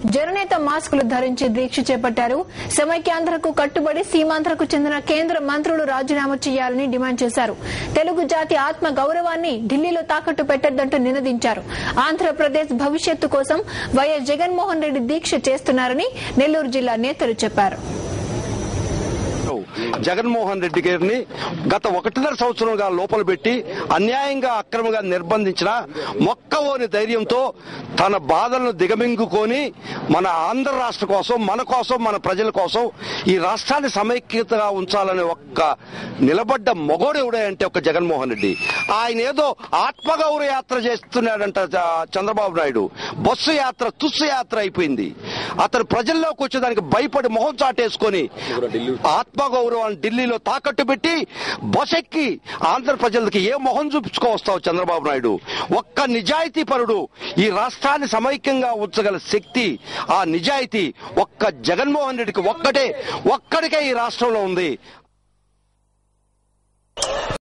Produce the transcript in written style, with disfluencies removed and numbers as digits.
జననేత మాస్కులు ధరించి దీక్ష చేపట్టారు. సమైక్యాంధ్రకు కట్టుబడి సీమాంధ్రకు చెందిన కేంద్ర మంత్రులు రాజీనామా చేయాలని డిమాండ్ చేశారు. తెలుగు జాతి ఆత్మ గౌరవాన్ని ఢిల్లీలో తాకట్టు పెట్టొద్దంటూ నినదించారు. ఆంధ్రప్రదేశ్ భవిష్యత్తు కోసం వైఎస్ జగన్మోహన్ రెడ్డి దీక్ష చేస్తున్నారని నెల్లూరు జిల్లా నేతలు చెప్పారు. జగన్మోహన్ రెడ్డి గారిని గత 1.5 సంవత్సరంగా లోపల పెట్టి అన్యాయంగా అక్రమంగా నిర్బంధించిన మొక్కవోని ధైర్యంతో తన బాధలను దిగమింగుకొని మన ఆంధ్ర రాష్ట్ర కోసం, మన ప్రజల కోసం ఈ రాష్ట్రాన్ని సమైక్యతగా ఉంచాలనే ఒక్క నిలబడ్డ మొగోడెవడే అంటే ఒక జగన్మోహన్ రెడ్డి. ఆయన ఏదో ఆత్మగౌరవ యాత్ర చేస్తున్నాడంట చంద్రబాబు నాయుడు. బస్సు యాత్ర తుస్సు యాత్ర అయిపోయింది. అతను ప్రజల్లోకి వచ్చేదానికి భయపడి మొహం చాటేసుకొని ఆత్మగౌరవాన్ని ఢిల్లీలో తాకట్టు పెట్టి బసెక్కి ఆంధ్ర ప్రజలకి ఏ మొహం చూపించుకోవస్తావు చంద్రబాబు నాయుడు. ఒక్క నిజాయితీ పరుడు ఈ రాష్ట్రాన్ని సమైక్యంగా ఉంచగల శక్తి, ఆ నిజాయితీ ఒక్క జగన్మోహన్ రెడ్డికి ఒక్కడికే ఈ రాష్ట్రంలో ఉంది.